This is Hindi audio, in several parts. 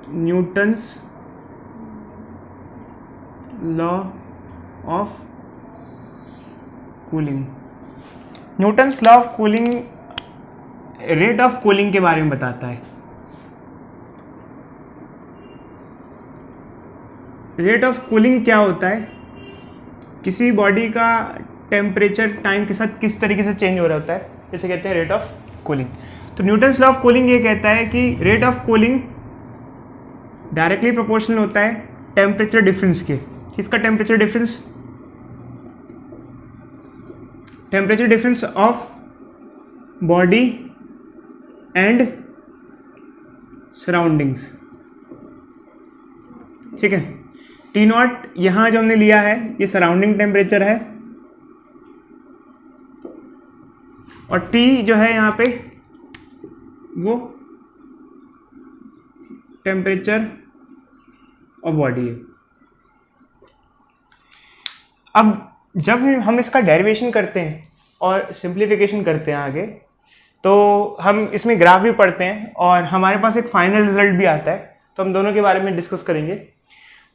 Newton's law of cooling. Newton's law of cooling rate of cooling के बारे में बताता है। रेट ऑफ कूलिंग क्या होता है? किसी बॉडी का टेम्परेचर टाइम के साथ किस तरीके से चेंज हो रहा होता है, इसे कहते हैं रेट ऑफ कूलिंग। तो न्यूटन्स लॉ ऑफ कूलिंग ये कहता है कि rate of cooling directly proportional होता है टेम्परेचर डिफरेंस के। किसका temperature difference? Temperature difference of body and surroundings. ठीक है, टी नॉट यहां जो हमने लिया है ये सराउंडिंग टेम्परेचर है, और टी जो है यहाँ पे वो टेम्परेचर ऑफ बॉडी है। अब जब हम इसका डेरिवेशन करते हैं और सिंप्लीफिकेशन करते हैं आगे, तो हम इसमें ग्राफ भी पढ़ते हैं और हमारे पास एक फाइनल रिजल्ट भी आता है, तो हम दोनों के बारे में डिस्कस करेंगे।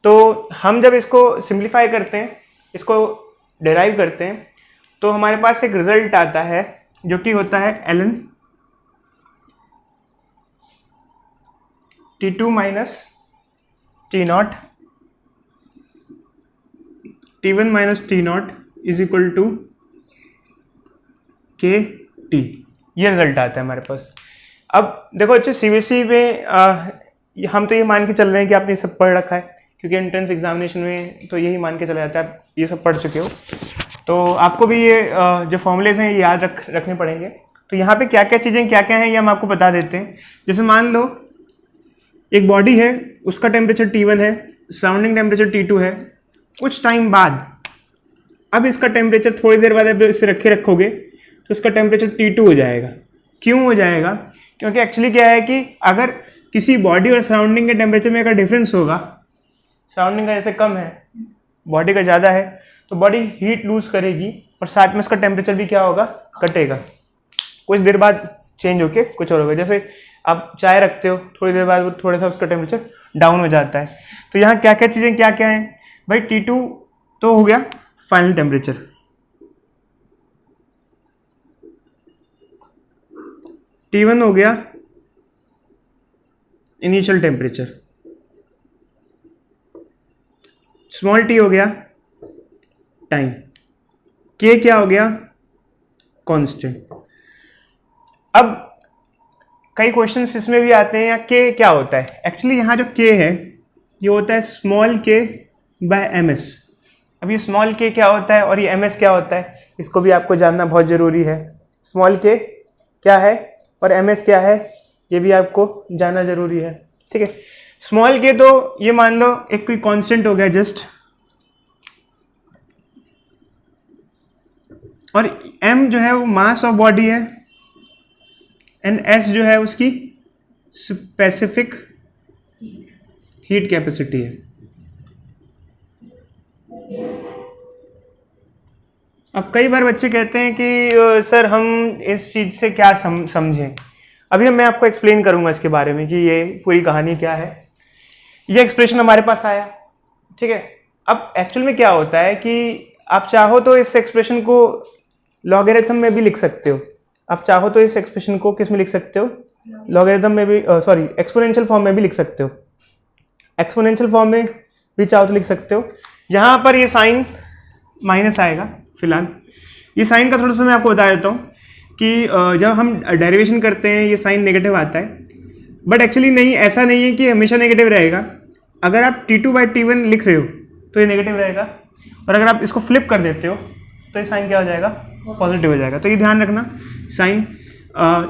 तो हम जब इसको सिंप्लीफाई करते हैं, इसको डेराइव करते हैं, तो हमारे पास एक रिजल्ट आता है जो कि होता है ln T2 minus T0 T1 minus T0 is equal to KT। ये रिजल्ट आता है हमारे पास। अब देखो अच्छे सीबीएसई में हम तो ये मान के चल रहे हैं कि आपने ये सब पढ़ रखा है, क्योंकि एंट्रेंस एग्जामिनेशन में तो यही मान के चला जाता है आप ये सब पढ़ चुके हो, तो आपको भी ये जो फॉर्मूलेज हैं ये याद रखने पड़ेंगे। तो यहाँ पे क्या क्या चीज़ें क्या क्या हैं ये हम आपको बता देते हैं। जैसे मान लो एक बॉडी है, उसका टेम्परेचर T1 है, सराउंडिंग टेम्परेचर T2 है। कुछ टाइम बाद अब इसका टेम्परेचर थोड़ी देर बाद अब इसे रखोगे तो इसका टेम्परेचर T2 हो जाएगा। क्यों हो जाएगा? क्योंकि एक्चुअली क्या है कि अगर किसी बॉडी और सराउंडिंग के टेम्परेचर में अगर डिफरेंस होगा, सराउंडिंग का जैसे कम है, बॉडी का ज़्यादा है, तो बॉडी हीट लूज करेगी और साथ में इसका टेम्परेचर भी क्या होगा, घटेगा। कुछ देर बाद चेंज होके कुछ और होगा। जैसे आप चाय रखते हो, थोड़ी देर बाद वो थोड़ा सा उसका टेम्परेचर डाउन हो जाता है। तो यहाँ क्या क्या चीज़ें क्या क्या हैं भाई? T2 तो हो गया फाइनल टेम्परेचर, T1 हो गया इनिशियल टेम्परेचर, स्मॉल t हो गया टाइम, k क्या हो गया, कांस्टेंट। अब कई क्वेश्चंस इसमें भी आते हैं या k क्या होता है। एक्चुअली यहाँ जो k है ये होता है स्मॉल k बाय ms। अब ये स्मॉल k क्या होता है और ये ms क्या होता है, इसको भी आपको जानना बहुत ज़रूरी है। स्मॉल k क्या है और ms क्या है ये भी आपको जानना ज़रूरी है। ठीक है, स्मॉल k तो ये मान लो एक कोई कांस्टेंट हो गया जस्ट, और m जो है वो मास ऑफ बॉडी है, एंड s जो है उसकी स्पेसिफिक हीट कैपेसिटी है। अब कई बार बच्चे कहते हैं कि सर हम इस चीज़ से क्या समझें। अभी मैं आपको एक्सप्लेन करूंगा इसके बारे में कि ये पूरी कहानी क्या है। ये एक्सप्रेशन हमारे पास आया, ठीक है। अब एक्चुअल में क्या होता है कि आप चाहो तो इस एक्सप्रेशन को लॉगरिथम में भी लिख सकते हो। आप चाहो तो इस एक्सप्रेशन को किस में लिख सकते हो, लॉगरिथम में भी, सॉरी एक्सपोनेंशियल फॉर्म में भी लिख सकते हो। एक्सपोनेंशियल फॉर्म में भी चाहो तो लिख सकते हो। यहाँ पर ये साइन माइनस आएगा फिलहाल। ये साइन का थोड़ा सा मैं आपको बता देता हूँ कि जब हम डेरिवेशन करते हैं ये साइन नेगेटिव आता है, बट एक्चुअली नहीं, ऐसा नहीं है कि हमेशा नेगेटिव रहेगा। अगर आप T2/T1 लिख रहे हो तो ये नेगेटिव रहेगा, और अगर आप इसको फ्लिप कर देते हो तो ये साइन क्या हो जाएगा, पॉजिटिव हो जाएगा। तो ये ध्यान रखना साइन।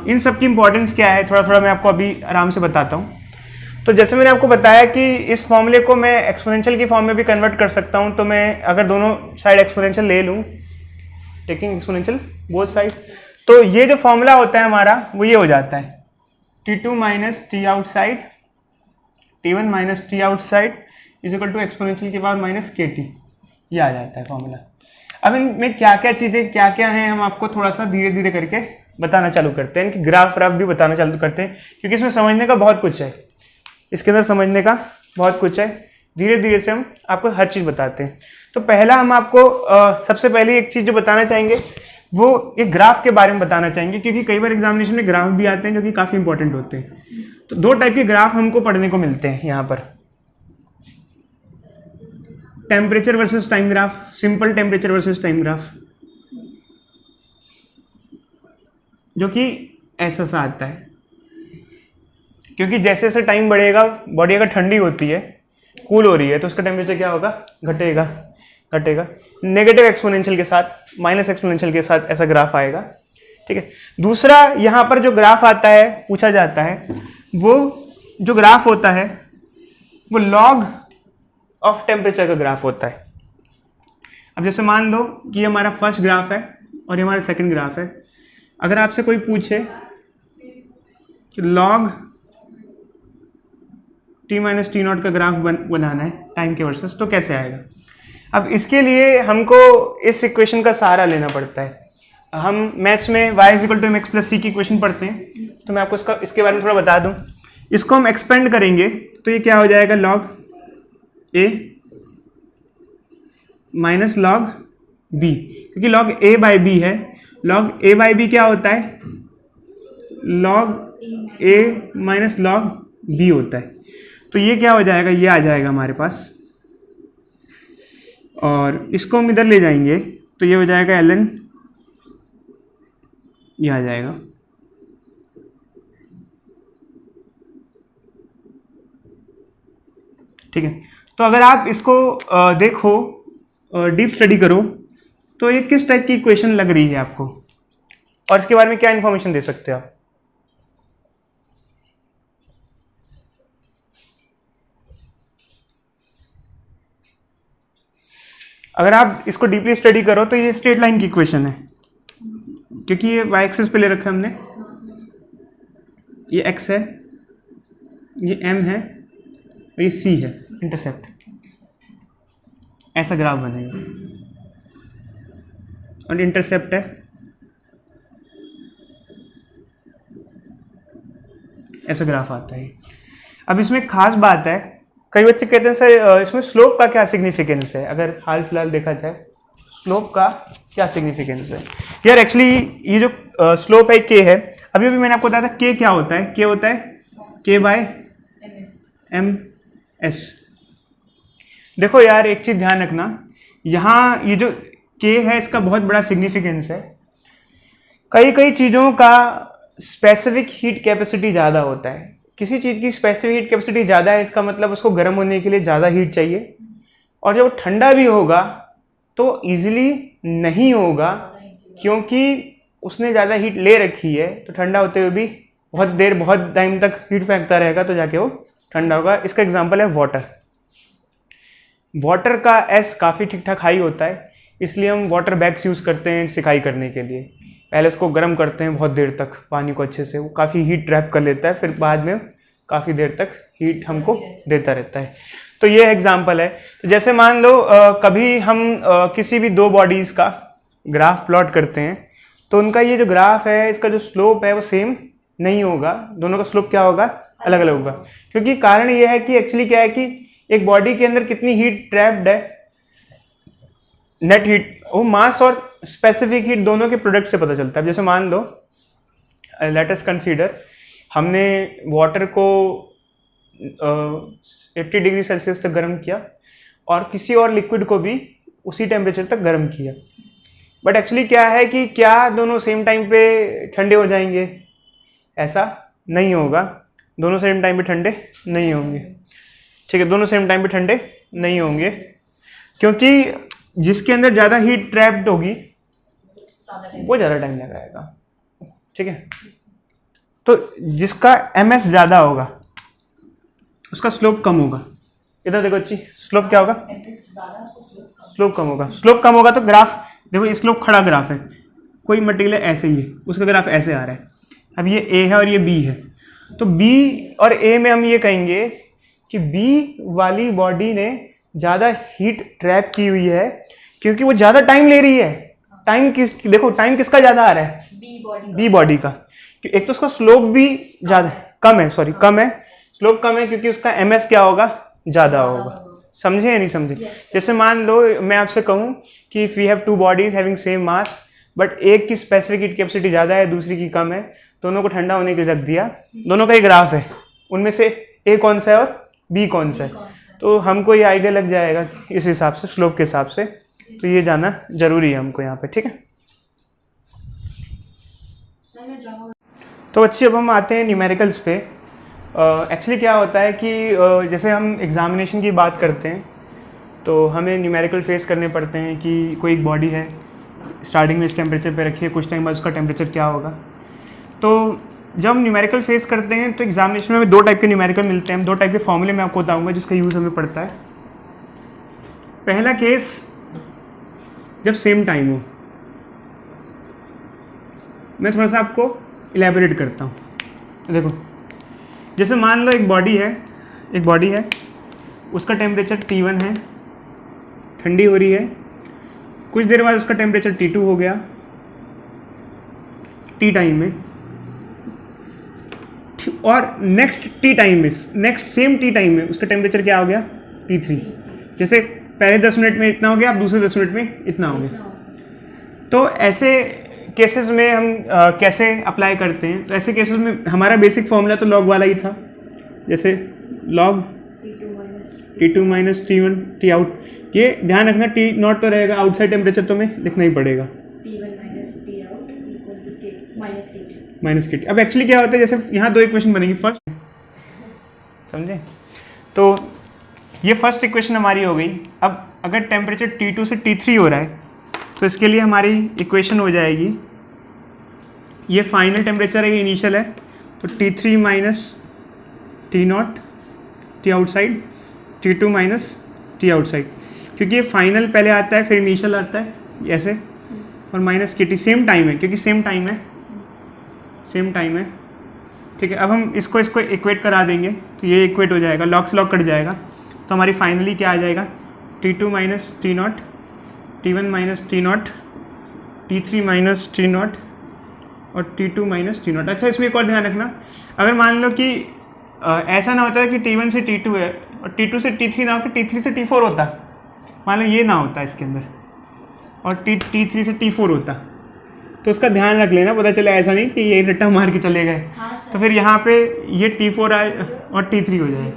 इन सब की इंपॉर्टेंस क्या है थोड़ा थोड़ा मैं आपको अभी आराम से बताता हूँ। तो जैसे मैंने आपको बताया कि इस फॉर्मूले को मैं एक्सपोनेंशियल की फॉर्म में भी कन्वर्ट कर सकता हूँ। तो मैं अगर दोनों साइड एक्सपोनेंशियल ले लूँ, टेकिंग एक्सपोनेंशियल बोथ साइड, तो ये जो फॉर्मूला होता है हमारा वो ये हो जाता है T2 minus T outside T1 minus T outside is equal to exponential की पावर माइनस KT। ये आ जाता है फॉर्मूला। अब इनमें क्या क्या चीज़ें क्या क्या हैं हम आपको थोड़ा सा धीरे धीरे करके बताना चालू करते हैं, इनकी ग्राफ व्राफ भी बताना चालू करते हैं, क्योंकि इसमें समझने का बहुत कुछ है। इसके अंदर समझने का बहुत कुछ है, धीरे धीरे से हम आपको हर चीज़ बताते हैं। तो पहला हम आपको सबसे पहले एक चीज़ जो बताना चाहेंगे वो एक ग्राफ के बारे में बताना चाहेंगे, क्योंकि कई बार एग्जामिनेशन में ग्राफ भी आते हैं जो कि काफ़ी इंपॉर्टेंट होते हैं। तो दो टाइप के ग्राफ हमको पढ़ने को मिलते हैं यहाँ पर, temperature versus time graph, simple temperature versus time graph, जो कि ऐसा सा आता है। क्योंकि जैसे जैसे टाइम बढ़ेगा, बॉडी अगर ठंडी होती है, कूल हो रही है, तो उसका टेम्परेचर क्या होगा, घटेगा घटेगा, नेगेटिव एक्सपोनेंशियल के साथ, माइनस एक्सपोनेंशियल के साथ ऐसा ग्राफ आएगा। ठीक है। दूसरा यहाँ पर जो ग्राफ आता है, पूछा जाता है, वो जो ग्राफ होता है वो लॉग ऑफ टेम्परेचर का ग्राफ होता है। अब जैसे मान लो कि हमारा फर्स्ट ग्राफ है और ये हमारा सेकंड ग्राफ है। अगर आपसे कोई पूछे कि log t minus T not का ग्राफ बनाना है टाइम के वर्सेस, तो कैसे आएगा? अब इसके लिए हमको इस इक्वेशन का सहारा लेना पड़ता है। हम मैथ्स में y equal to mx plus C की इक्वेशन पढ़ते हैं, तो मैं आपको इसके बारे में थोड़ा बता दूं। इसको हम एक्सपेंड करेंगे तो ये क्या हो जाएगा, log a minus log b, क्योंकि log a बाई b है। log a बाई b क्या होता है, log a minus log b होता है। तो ये क्या हो जाएगा, ये आ जाएगा हमारे पास, और इसको हम इधर ले जाएंगे तो ये हो जाएगा ln, ये आ जाएगा। ठीक है। तो अगर आप इसको देखो, डीप स्टडी करो, तो ये किस टाइप की इक्वेशन लग रही है आपको, और इसके बारे में क्या इंफॉर्मेशन दे सकते हो आप? अगर आप इसको डीपली स्टडी करो तो ये स्ट्रेट लाइन की इक्वेशन है, क्योंकि ये y एक्सिस पे ले रखा है हमने, ये x है, ये m है और ये c है, इंटरसेप्ट। ऐसा ग्राफ बनेगा, और इंटरसेप्ट है, ऐसा ग्राफ आता है। अब इसमें खास बात है, कई बच्चे कहते हैं सर इसमें स्लोप का क्या सिग्निफिकेंस है, अगर हाल फिलहाल देखा जाए स्लोप का क्या सिग्निफिकेंस है। यार एक्चुअली ये जो स्लोप है k है, अभी अभी मैंने आपको बताया था k क्या होता है, k होता है k बाय एम एस। देखो यार एक चीज़ ध्यान रखना, यहाँ ये जो k है इसका बहुत बड़ा सिग्निफिकेंस है। कई चीज़ों का स्पेसिफिक हीट कैपेसिटी ज़्यादा होता है। किसी चीज़ की स्पेसिफिक हीट कैपेसिटी ज़्यादा है, इसका मतलब उसको गर्म होने के लिए ज़्यादा हीट चाहिए, और जब वो ठंडा भी होगा तो इजीली नहीं होगा, क्योंकि उसने ज़्यादा हीट ले रखी है। तो ठंडा होते हुए भी बहुत देर, बहुत टाइम तक हीट फेंकता रहेगा, तो जाके वो ठंडा होगा। इसका एग्जांपल है वाटर। वाटर का एस काफ़ी ठीक ठाक हाई होता है, इसलिए हम वाटर बैग्स यूज़ करते हैं सिकाई करने के लिए। पहले उसको गर्म करते हैं बहुत देर तक पानी को अच्छे से, वो काफ़ी हीट ट्रैप कर लेता है, फिर बाद में काफ़ी देर तक हीट हमको देता रहता है। तो ये एग्जांपल है। तो जैसे मान लो कभी हम किसी भी दो बॉडीज़ का ग्राफ प्लॉट करते हैं, तो उनका ये जो ग्राफ है इसका जो स्लोप है वो सेम नहीं होगा, दोनों का स्लोप क्या होगा, अलग अलग होगा। क्योंकि कारण ये है कि एक्चुअली क्या है कि एक बॉडी के अंदर कितनी हीट ट्रैप्ड है, नेट हीट, वो मास और स्पेसिफिक हीट दोनों के प्रोडक्ट से पता चलता है। जैसे मान लो लेट अस कंसीडर हमने वाटर को 80 डिग्री सेल्सियस तक गर्म किया और किसी और लिक्विड को भी उसी टेम्परेचर तक गर्म किया, बट एक्चुअली क्या है कि क्या दोनों सेम टाइम पे ठंडे हो जाएंगे? ऐसा नहीं होगा, दोनों सेम टाइम पे ठंडे नहीं होंगे। ठीक है, दोनों सेम टाइम पे ठंडे नहीं होंगे, क्योंकि जिसके अंदर ज़्यादा हीट ट्रैप्ड होगी वो ज़्यादा टाइम लगाएगा। ठीक है, तो जिसका एमएस ज़्यादा होगा उसका स्लोप कम होगा। इधर देखो अच्छी, स्लोप क्या होगा, स्लोप कम होगा। स्लोप कम होगा तो ग्राफ देखो, ये स्लोप खड़ा ग्राफ है, कोई मटेरियल ऐसे ही है, उसका ग्राफ ऐसे आ रहा है। अब ये ए है और ये बी है, तो बी और ए में हम ये कहेंगे कि बी वाली बॉडी ने ज़्यादा हीट ट्रैप की हुई है, क्योंकि वो ज़्यादा टाइम ले रही है। टाइम देखो टाइम किसका ज़्यादा आ रहा है, बी बॉडी का। एक तो उसका स्लोप भी ज़्यादा कम है, स्लोप कम है क्योंकि उसका एमएस क्या होगा, ज़्यादा होगा। समझे या नहीं समझे? जैसे मान लो मैं आपसे कहूँ कि if we have two bodies having same mass but एक की स्पेसिफिक हीट कैपेसिटी ज़्यादा है, दूसरी की कम है, दोनों को ठंडा होने के लिए रख दिया, दोनों का एक ग्राफ है, उनमें से ए कौन सा है और बी कौन सा है, तो हमको ये आइडिया लग जाएगा इस हिसाब से, स्लोप के हिसाब से। तो ये जाना जरूरी है हमको यहाँ पे, ठीक है। तो अच्छी, अब हम आते हैं न्यूमेरिकल्स पे। एक्चुअली क्या होता है कि जैसे हम एग्जामिनेशन की बात करते हैं तो हमें न्यूमेरिकल फेस करने पड़ते हैं कि कोई एक बॉडी है, स्टार्टिंग में इस टेम्परेचर पे रखी है, कुछ टाइम बाद उसका टेम्परेचर क्या होगा। तो जब हम न्यूमेरिकल फेस करते हैं तो एग्जामिनेशन में दो टाइप के न्यूमेरिकल मिलते हैं। हम दो टाइप के फॉर्मूले मैं आपको बताऊंगा जिसका यूज़ हमें पड़ता है। पहला केस जब सेम टाइम हो, मैं थोड़ा सा आपको इलेबोरेट करता हूँ। देखो, जैसे मान लो एक बॉडी है, उसका टेम्परेचर T1 है, ठंडी हो रही है, कुछ देर बाद उसका टेम्परेचर T2 हो गया T टाइम में, और नेक्स्ट सेम टी टाइम में उसका टेम्परेचर क्या हो गया, T3। जैसे पहले 10 मिनट में इतना हो गया, अब दूसरे 10 मिनट में इतना हो गया। तो ऐसे केसेस में हम कैसे अप्लाई करते हैं? तो ऐसे केसेस में हमारा बेसिक फॉर्मूला तो लॉग वाला ही था, जैसे log T2 minus T1 T out. ये ध्यान रखना T नॉट तो रहेगा, आउटसाइड टेम्परेचर तो हमें लिखना ही पड़ेगा, माइनस KT। अब एक्चुअली क्या होता है, जैसे यहाँ दो इक्वेशन बनेगी, फर्स्ट, समझे? तो ये फर्स्ट इक्वेशन हमारी हो गई। अब अगर टेम्परेचर T2 से T3 हो रहा है तो इसके लिए हमारी इक्वेशन हो जाएगी, ये फाइनल टेम्परेचर है, ये इनिशियल है, तो T3 minus T not T outside, T2 minus T outside, क्योंकि ये फाइनल पहले आता है फिर इनिशियल आता है ऐसे, और माइनस KT सेम टाइम है, क्योंकि सेम टाइम है, ठीक है। अब हम इसको इक्वेट करा देंगे तो ये इक्वेट हो जाएगा, लॉग से लॉग कट जाएगा, तो हमारी फाइनली क्या आ जाएगा, T2 minus T not, T1 minus T not, T3 minus T not और T2 माइनस T नॉट। अच्छा, इसमें एक और ध्यान रखना, अगर मान लो कि ऐसा ना होता है कि T1 से T2 है और T2 से T3 ना हो, कि T3 से T4 होता, मान लो ये ना होता इसके अंदर, और T3 से T4 होता, तो उसका ध्यान रख लेना, पता चले ऐसा नहीं कि ये रट्टा मार के चले गए। तो फिर यहाँ पे ये T4 आए और T3 हो जाए।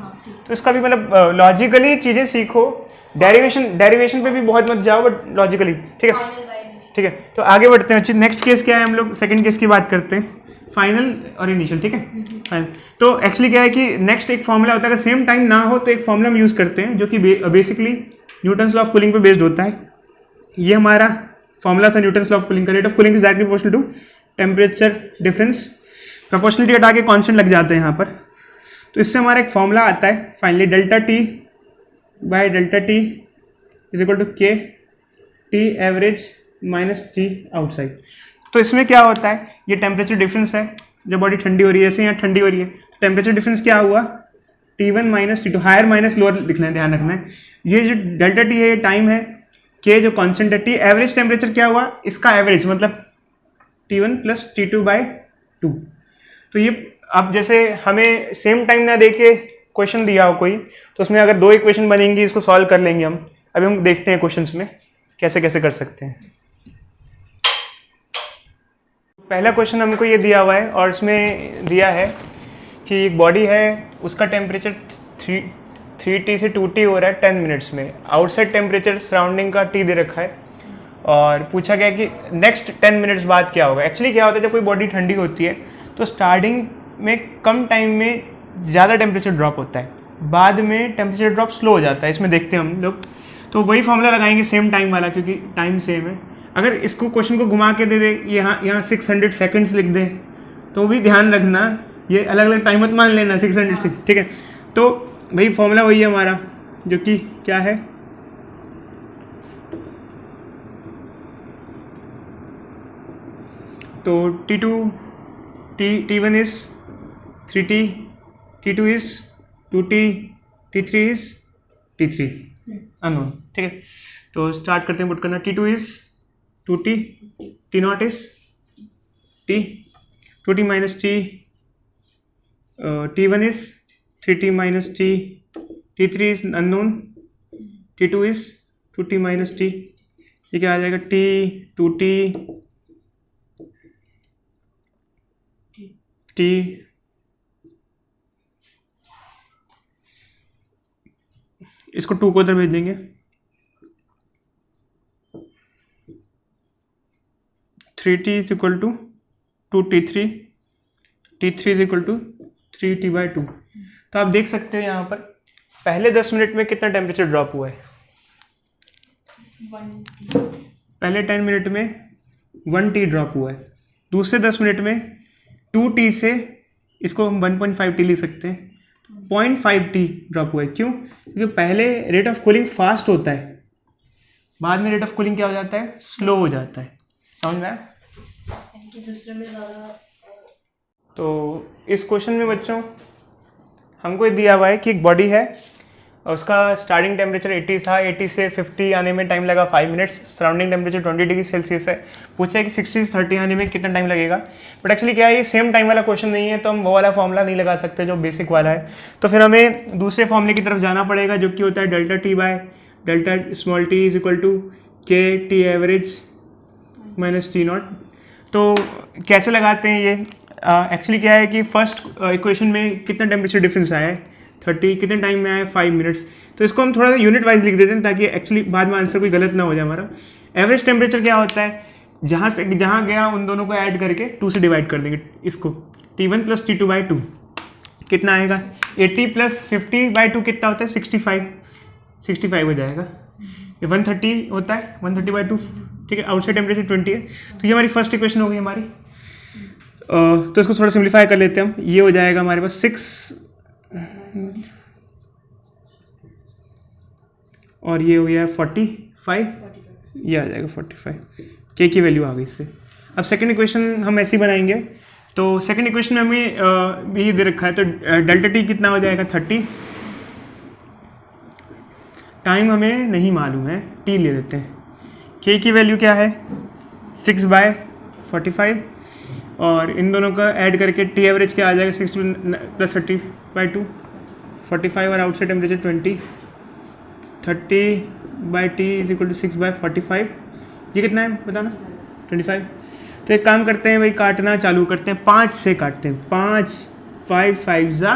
तो इसका भी मतलब लॉजिकली चीज़ें सीखो, डेरिवेशन पे भी बहुत मत जाओ, बट लॉजिकली, ठीक है। तो आगे बढ़ते हैं। नेक्स्ट केस क्या है, हम लोग सेकंड केस की बात करते हैं, फाइनल और इनिशियल, ठीक है। फाइनल तो एक्चुअली क्या है कि नेक्स्ट एक फॉर्मूला होता है, अगर सेम टाइम ना हो तो एक फॉर्मूला हम यूज़ करते हैं जो कि basically Newton's law of cooling पे बेस्ड होता है। ये हमारा फॉर्मूला था न्यूटन्स लॉ ऑफ कूलिंग का, rate of cooling is directly proportional to temperature difference. Proportionality हटा के कांस्टेंट लग जाते हैं यहाँ पर, तो इससे हमारा एक फॉर्मूला आता है finally, delta T by delta T is equal to K T average minus T outside. तो इसमें क्या होता है, ये टेम्परेचर डिफरेंस है, जब बॉडी ठंडी हो रही है, जैसे यहाँ ठंडी हो रही है, तो टेम्परेचर डिफरेंस क्या हुआ, T1 minus T2, higher minus lower लिखना है, ध्यान रखना है। ये जो डेल्टा T है ये टाइम है, K जो कॉन्स्टेंट है, T एवरेज टेम्परेचर क्या हुआ, इसका एवरेज मतलब T1 प्लस T2 बाई 2। तो ये अब जैसे हमें सेम टाइम ना देके क्वेश्चन दिया हो कोई, तो उसमें अगर दो इक्वेशन बनेंगी, इसको सॉल्व कर लेंगे हम। अभी हम देखते हैं क्वेश्चंस में कैसे कैसे कर सकते हैं। पहला क्वेश्चन हमको ये दिया हुआ है और इसमें दिया है कि एक बॉडी है, उसका टेम्परेचर 3T से 2T हो रहा है 10 मिनट्स में, आउटसाइड टेम्परेचर सराउंडिंग का T दे रखा है, और पूछा गया कि नेक्स्ट 10 मिनट्स बाद क्या होगा। एक्चुअली क्या होता है, जब कोई बॉडी ठंडी होती है तो स्टार्टिंग में कम टाइम में ज़्यादा टेम्परेचर ड्रॉप होता है, बाद में टेम्परेचर ड्रॉप स्लो हो जाता है, इसमें देखते हैं हम लोग। तो वही फॉर्मूला लगाएंगे सेम टाइम वाला, क्योंकि टाइम सेम है। अगर इसको क्वेश्चन को घुमा के दे दे, यहाँ 600 सेकंड्स लिख दे, तो भी ध्यान रखना, ये अलग अलग टाइम मत मान लेना, 600 से, ठीक है। तो वही फॉर्मूला वही है हमारा, जो कि क्या है, तो T1 is 3T, T2 is 2T, T3 is T3 unknown, ठीक है। तो स्टार्ट करते हैं पुट करना, T2 is 2T, T not is T, 2T minus T, T1 is 3t minus t, t3 is unknown, t2 is 2t minus t, ये क्या आ जाएगा t 2t t इसको 2 को उधर भेज देंगे, 3t is equal to 2t3, t3 is equal to 3t/2। तो आप देख सकते हो यहाँ पर पहले 10 मिनट में कितना टेम्परेचर ड्रॉप हुआ है। पहले 10 मिनट में 1t ड्रॉप हुआ है, दूसरे 10 मिनट में 2t से इसको हम 1.5t लिख सकते हैं, 0.5t ड्रॉप हुआ है। क्यों? क्योंकि पहले रेट ऑफ कूलिंग फास्ट होता है, बाद में रेट ऑफ कूलिंग क्या हो जाता है, स्लो हो जाता है। समझ में आया? दूसरे में ज़्यादा। तो इस क्वेश्चन में बच्चों हमको ये दिया हुआ है कि एक बॉडी है, उसका स्टार्टिंग टेम्परेचर 80 था, 80 से 50 आने में टाइम लगा 5 minutes, surrounding temperature 20 degree Celsius है। पूछा है कि 60 से 30 आने में कितना टाइम लगेगा, बट एक्चुअली क्या है, ये सेम टाइम वाला क्वेश्चन नहीं है, तो हम वो वाला फॉर्मूला नहीं लगा सकते जो बेसिक वाला है। तो फिर हमें दूसरे फॉर्मूले की तरफ जाना पड़ेगा, जो कि होता है delta T by delta small T is equal to K T average minus T naught. तो कैसे लगाते हैं ये? एक्चुअली क्या है कि फर्स्ट इक्वेशन में कितना टेम्परेचर डिफरेंस आया है 30, कितने टाइम में आया 5 मिनट्स। तो इसको हम थोड़ा सा यूनिट वाइज लिख देते हैं ताकि एक्चुअली बाद में आंसर कोई गलत ना हो जाए हमारा। एवरेज टेम्परेचर क्या होता है, जहाँ गया उन दोनों को ऐड करके 2 से डिवाइड कर देंगे इसको, T1 + T2/2 कितना आएगा, 80 + 50/2 कितना होता है 65 हो जाएगा। ये 130 होता है, 130/2, ठीक है। आउटसाइड टेम्परेचर 20 है। तो ये हमारी फर्स्ट इक्वेशन हो गई हमारी। तो इसको थोड़ा सिंप्लीफाई कर लेते हैं हम। ये हो जाएगा हमारे पास 6 और ये हो गया 45, ये आ जाएगा 45, के की वैल्यू आ गई इससे। अब सेकंड इक्वेशन हम ऐसे ही बनाएंगे। तो सेकंड इक्वेशन में हमें ये दे रखा है, तो डेल्टा टी कितना हो जाएगा 30, टाइम हमें नहीं मालूम है, टी ले लेते हैं। के की वैल्यू क्या है 6/45, और इन दोनों का ऐड करके टी एवरेज क्या आ जाएगा 6 + 30/2 45, और outside temperature 20, 30/t is equal to 6/45। ये कितना है बताना, 25। तो एक काम करते हैं भाई, काटना चालू करते हैं, 5 से काटते हैं, 5 5 5 ज़ा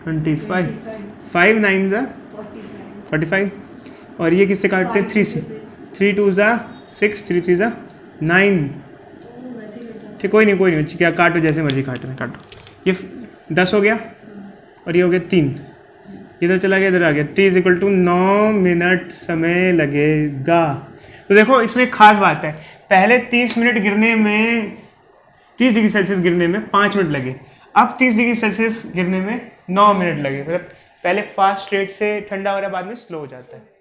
25, 5 9 ज़ा 45, और ये किससे काटते हैं 3 से, 3 2 ज़ा 6, 3 3 ज़ा 9। ठीक, कोई नहीं बच्ची, क्या काटो जैसे मर्जी काटो, ये 10 हो गया, और ये हो गया 3, इधर चला गया, इधर आ गया। t is equal to 9 minute समय लगेगा। तो देखो इसमें एक खास बात है, पहले 30 मिनट गिरने में 30 डिग्री सेल्सियस गिरने में 5 मिनट लगे, अब 30 डिग्री सेल्सियस गिरने में 9 मिनट लगे। मतलब पहले फास्ट रेट से ठंडा हो रहा है, बाद में स्लो हो जाता है।